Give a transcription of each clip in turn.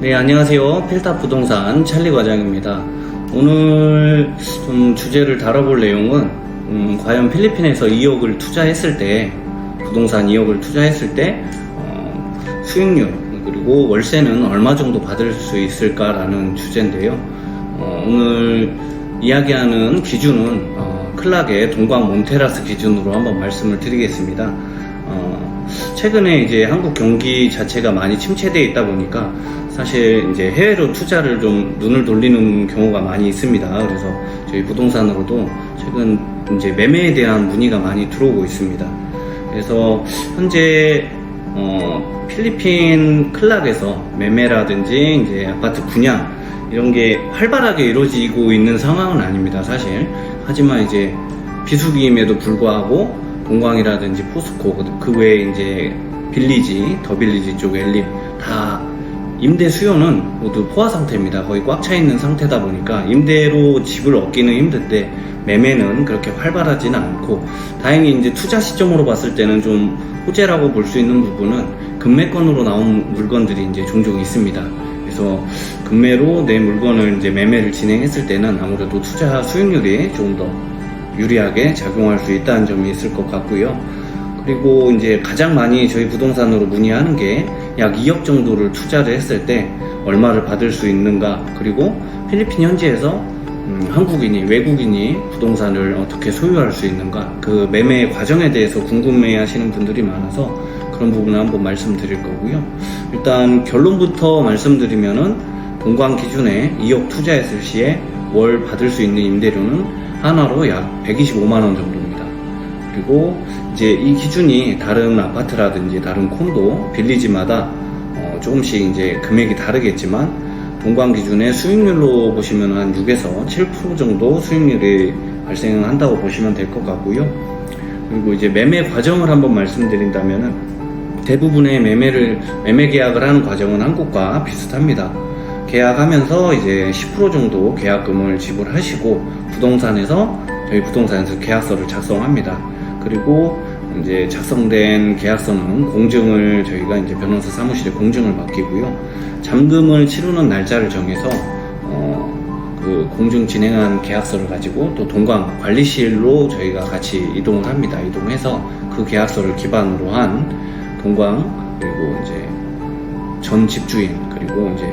네, 안녕하세요. 필탑 부동산 찰리 과장입니다. 오늘 좀 주제를 다뤄볼 내용은 과연 필리핀에서 2억을 투자했을 때, 부동산 2억을 투자했을 때 수익률 그리고 월세는 얼마 정도 받을 수 있을까라는 주제인데요. 오늘 이야기하는 기준은 클락의 동광 몬테라스 기준으로 한번 말씀을 드리겠습니다. 최근에 이제 한국 경기 자체가 많이 침체되어 있다 보니까 사실 이제 해외로 투자를 좀 눈을 돌리는 경우가 많이 있습니다. 그래서 저희 부동산으로도 최근 이제 매매에 대한 문의가 많이 들어오고 있습니다. 그래서 현재 필리핀 클락에서 매매라든지 이제 아파트 분양 이런 게 활발하게 이루어지고 있는 상황은 아닙니다, 사실. 하지만 이제 비수기임에도 불구하고 동광이라든지 포스코, 그 외에 이제 빌리지, 더 빌리지 쪽 엘립 다 임대 수요는 모두 포화 상태입니다. 거의 꽉 차 있는 상태다 보니까 임대로 집을 얻기는 힘든데 매매는 그렇게 활발하지는 않고, 다행히 이제 투자 시점으로 봤을 때는 좀 호재라고 볼 수 있는 부분은 금매권으로 나온 물건들이 이제 종종 있습니다. 그래서 금매로 내 물건을 이제 매매를 진행했을 때는 아무래도 투자 수익률이 조금 더 유리하게 작용할 수 있다는 점이 있을 것 같고요. 그리고 이제 가장 많이 저희 부동산으로 문의하는 게 약 2억 정도를 투자를 했을 때 얼마를 받을 수 있는가, 그리고 필리핀 현지에서 한국인이, 외국인이 부동산을 어떻게 소유할 수 있는가, 그 매매 과정에 대해서 궁금해 하시는 분들이 많아서 그런 부분을 한번 말씀드릴 거고요. 일단 결론부터 말씀드리면은 동광 기준에 2억 투자했을 시에 월 받을 수 있는 임대료는 하나로 약 125만원 정도입니다. 그리고 이제 이 기준이 다른 아파트라든지 다른 콘도, 빌리지마다 조금씩 이제 금액이 다르겠지만 동광 기준의 수익률로 보시면 한 6에서 7% 정도 수익률이 발생한다고 보시면 될 것 같고요. 그리고 이제 매매 과정을 한번 말씀드린다면은 대부분의 매매 계약을 하는 과정은 한국과 비슷합니다. 계약하면서 이제 10% 정도 계약금을 지불하시고 저희 부동산에서 계약서를 작성합니다. 그리고 이제 작성된 계약서는 공증을 저희가 이제 변호사 사무실에 공증을 맡기고요. 잠금을 치르는 날짜를 정해서 그 공증 진행한 계약서를 가지고 또 동광 관리실로 저희가 같이 이동을 합니다. 이동해서 그 계약서를 기반으로 한 동광, 그리고 이제 전 집주인, 그리고 이제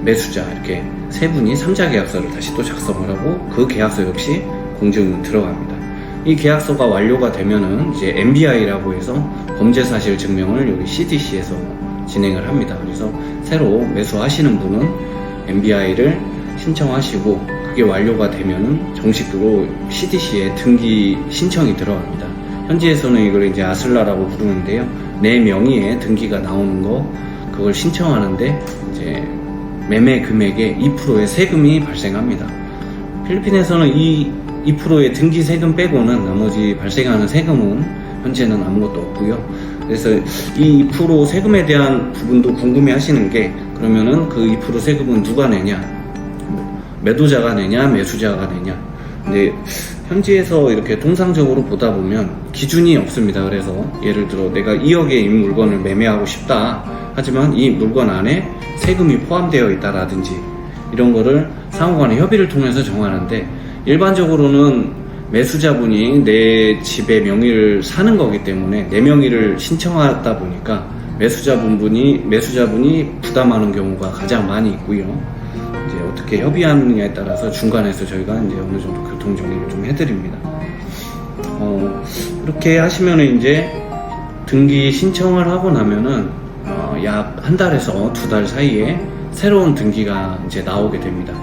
매수자, 이렇게 세 분이 3자 계약서를 다시 또 작성을 하고 그 계약서 역시 공증 들어갑니다. 이 계약서가 완료가 되면은 이제 MBI라고 해서 범죄사실 증명을 여기 CDC에서 진행을 합니다. 그래서 새로 매수하시는 분은 MBI를 신청하시고 그게 완료가 되면은 정식으로 CDC에 등기 신청이 들어갑니다. 현지에서는 이걸 이제 아슬라라고 부르는데요. 내 명의의 등기가 나오는 거, 그걸 신청하는데 이제 매매 금액의 2%의 세금이 발생합니다. 필리핀에서는 이 2%의 등기 세금 빼고는 나머지 발생하는 세금은 현재는 아무것도 없고요. 그래서 이 2% 세금에 대한 부분도 궁금해 하시는 게, 그러면은 그 2% 세금은 누가 내냐? 매도자가 내냐? 매수자가 내냐? 근데 현지에서 이렇게 통상적으로 보다 보면 기준이 없습니다. 그래서 예를 들어 내가 2억의 이 물건을 매매하고 싶다. 하지만 이 물건 안에 세금이 포함되어 있다라든지 이런 거를 상호간의 협의를 통해서 정하는데, 일반적으로는 매수자분이 내 집의 명의를 사는 거기 때문에 내 명의를 신청하다 보니까 매수자분이 부담하는 경우가 가장 많이 있고요. 이제 어떻게 협의하느냐에 따라서 중간에서 저희가 이제 어느 정도 교통 정리를 좀 해드립니다. 이렇게 하시면은 이제 등기 신청을 하고 나면은 약 한 달에서 2달 사이에 새로운 등기가 이제 나오게 됩니다.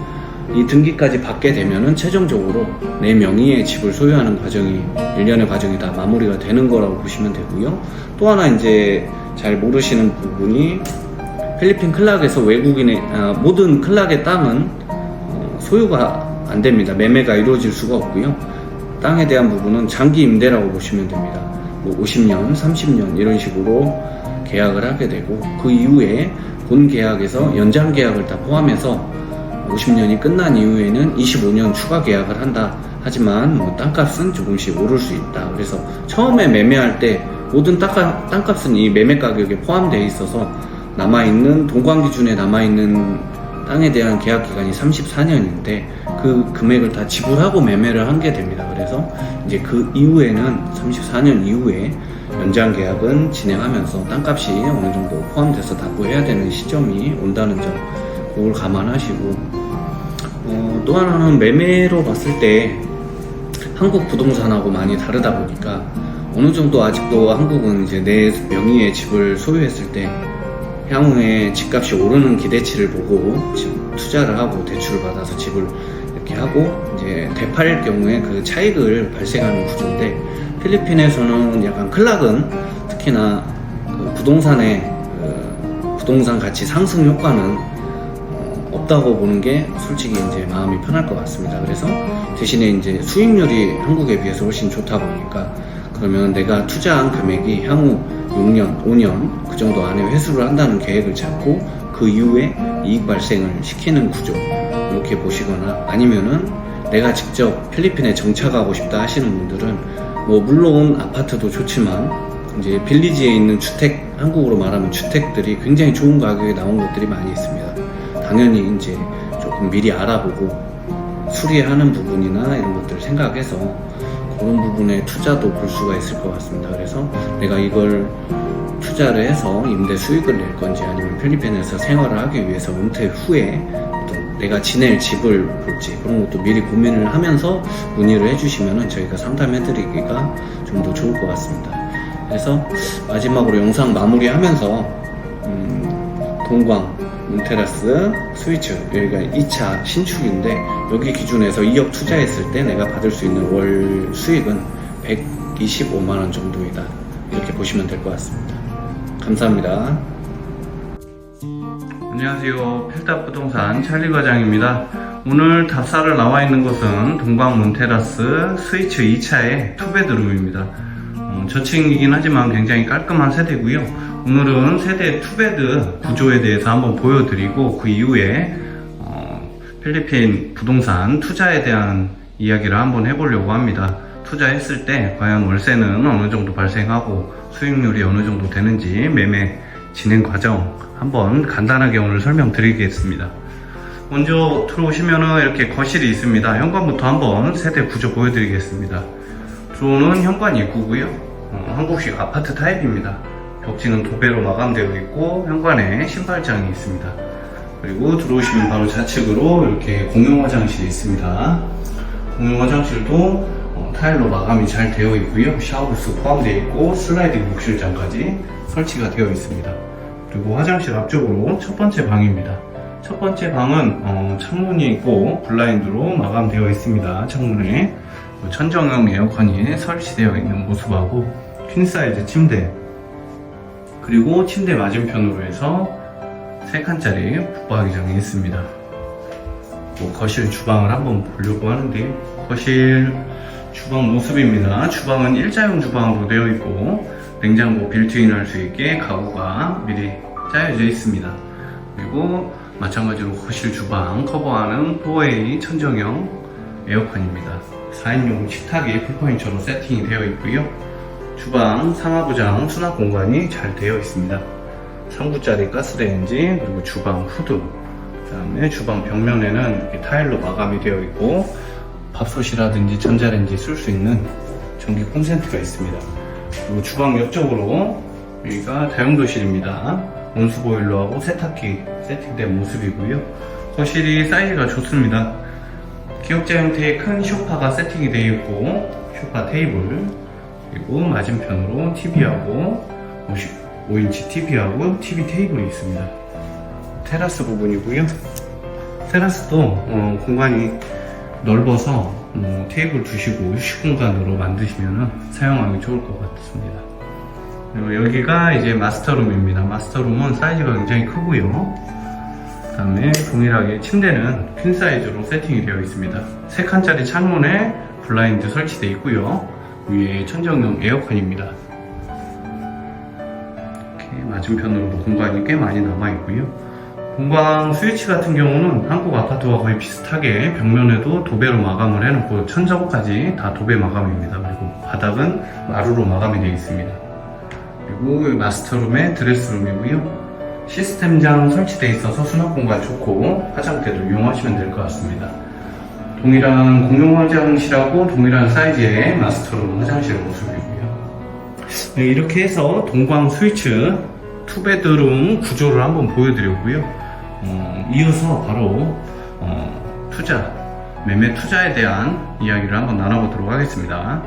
이 등기까지 받게 되면은 최종적으로 내 명의의 집을 소유하는 과정이, 일련의 과정이 다 마무리가 되는 거라고 보시면 되고요. 또 하나 이제 잘 모르시는 부분이, 필리핀 클락에서 외국인의 모든 클락의 땅은 소유가 안 됩니다. 매매가 이루어질 수가 없고요. 땅에 대한 부분은 장기 임대라고 보시면 됩니다. 뭐 50년, 30년 이런 식으로 계약을 하게 되고, 그 이후에 본 계약에서 연장 계약을 다 포함해서 50년이 끝난 이후에는 25년 추가 계약을 한다. 하지만 뭐 땅값은 조금씩 오를 수 있다. 그래서 처음에 매매할 때 모든 땅값은 이 매매 가격에 포함되어 있어서 남아있는 동광 기준에 남아있는 땅에 대한 계약 기간이 34년인데 그 금액을 다 지불하고 매매를 한 게 됩니다. 그래서 이제 그 이후에는 34년 이후에 연장 계약은 진행하면서 땅값이 어느 정도 포함돼서 납부해야 되는 시점이 온다는 점, 그걸 감안하시고, 또 하나는 매매로 봤을 때 한국 부동산하고 많이 다르다 보니까 어느 정도 아직도 한국은 이제 내 명의의 집을 소유했을 때 향후에 집값이 오르는 기대치를 보고 투자를 하고 대출을 받아서 집을 이렇게 하고 이제 되팔 경우에 그 차익을 발생하는 구조인데, 필리핀에서는 약간 클락은 특히나 그 부동산의 부동산 가치 상승 효과는 없다고 보는 게 솔직히 이제 마음이 편할 것 같습니다. 그래서 대신에 이제 수익률이 한국에 비해서 훨씬 좋다 보니까, 그러면 내가 투자한 금액이 향후 6년, 5년 그 정도 안에 회수를 한다는 계획을 잡고 그 이후에 이익 발생을 시키는 구조, 이렇게 보시거나, 아니면은 내가 직접 필리핀에 정착하고 싶다 하시는 분들은 뭐 물론 아파트도 좋지만 이제 빌리지에 있는 주택, 한국으로 말하면 주택들이 굉장히 좋은 가격에 나온 것들이 많이 있습니다. 당연히 이제 조금 미리 알아보고 수리하는 부분이나 이런 것들을 생각해서 그런 부분에 투자도 볼 수가 있을 것 같습니다. 그래서 내가 이걸 투자를 해서 임대 수익을 낼 건지, 아니면 필리핀에서 생활을 하기 위해서 은퇴 후에 어떤 내가 지낼 집을 볼지, 그런 것도 미리 고민을 하면서 문의를 해주시면 저희가 상담해드리기가 좀 더 좋을 것 같습니다. 그래서 마지막으로 영상 마무리하면서 동광 몬테라스 스위츠, 여기가 2차 신축인데 여기 기준에서 2억 투자했을 때 내가 받을 수 있는 월 수익은 125만원 정도이다, 이렇게 보시면 될 것 같습니다. 감사합니다. 안녕하세요, 필답 부동산 찰리 과장입니다. 오늘 답사를 나와 있는 곳은 동광 몬테라스 스위츠 2차의 투베드룸입니다. 저층이긴 하지만 굉장히 깔끔한 세대고요. 오늘은 세대 투베드 구조에 대해서 한번 보여드리고, 그 이후에 필리핀 부동산 투자에 대한 이야기를 한번 해보려고 합니다. 투자했을 때 과연 월세는 어느 정도 발생하고 수익률이 어느 정도 되는지, 매매 진행 과정 한번 간단하게 오늘 설명드리겠습니다. 먼저 들어오시면은 이렇게 거실이 있습니다. 현관부터 한번 세대 구조 보여드리겠습니다. 들어오는 현관 입구고요. 한국식 아파트 타입입니다. 벽지는 도배로 마감되어 있고 현관에 신발장이 있습니다. 그리고 들어오시면 바로 좌측으로 이렇게 공용 화장실이 있습니다. 공용 화장실도 타일로 마감이 잘 되어 있고요. 샤워부스 포함되어 있고 슬라이딩 욕실장까지 설치가 되어 있습니다. 그리고 화장실 앞쪽으로 첫 번째 방입니다. 첫 번째 방은 창문이 있고 블라인드로 마감되어 있습니다. 창문에 천정형 에어컨이 설치되어 있는 모습하고 퀸사이즈 침대, 그리고 침대 맞은편으로 해서 3칸짜리 붙박이장이 있습니다. 거실 주방을 한번 보려고 하는데, 거실 주방 모습입니다. 주방은 일자형 주방으로 되어 있고 냉장고 빌트인 할 수 있게 가구가 미리 짜여져 있습니다. 그리고 마찬가지로 거실 주방 커버하는 4A 천정형 에어컨입니다. 4인용 식탁이 풀포인트로 세팅이 되어 있고요. 주방 상하부장 수납 공간이 잘 되어 있습니다. 3구짜리 가스레인지, 그리고 주방 후드, 그 다음에 주방 벽면에는 이렇게 타일로 마감이 되어 있고 밥솥이라든지 전자레인지 쓸 수 있는 전기 콘센트가 있습니다. 그리고 주방 옆쪽으로 여기가 다용도실입니다. 온수 보일러하고 세탁기 세팅된 모습이고요. 거실이 사이즈가 좋습니다. 기역자 형태의 큰 소파가 세팅이 되어 있고 소파 테이블, 그리고 맞은편으로 TV하고 55인치 TV하고 TV 테이블이 있습니다. 테라스 부분이고요. 테라스도 공간이 넓어서 테이블 두시고 휴식 공간으로 만드시면 사용하기 좋을 것 같습니다. 그리고 여기가 이제 마스터룸입니다. 마스터룸은 사이즈가 굉장히 크고요. 그 다음에 동일하게 침대는 퀸 사이즈로 세팅이 되어 있습니다. 3칸짜리 창문에 블라인드 설치되어 있고요. 위에 천정형 에어컨입니다. 이렇게 맞은편으로도 공간이 꽤 많이 남아 있고요. 동광 스위치 같은 경우는 한국 아파트와 거의 비슷하게 벽면에도 도배로 마감을 해놓고 천정까지 다 도배 마감입니다. 그리고 바닥은 마루로 마감이 되어 있습니다. 그리고 마스터룸의 드레스룸이고요. 시스템장 설치되어 있어서 수납 공간 좋고 화장대도 이용하시면 될 것 같습니다. 동일한 공용 화장실하고 동일한 사이즈의 마스터룸 화장실 모습이고요. 네, 이렇게 해서 동광 스위츠 투베드룸 구조를 한번 보여드렸고요. 이어서 바로 매매 투자에 대한 이야기를 한번 나눠보도록 하겠습니다.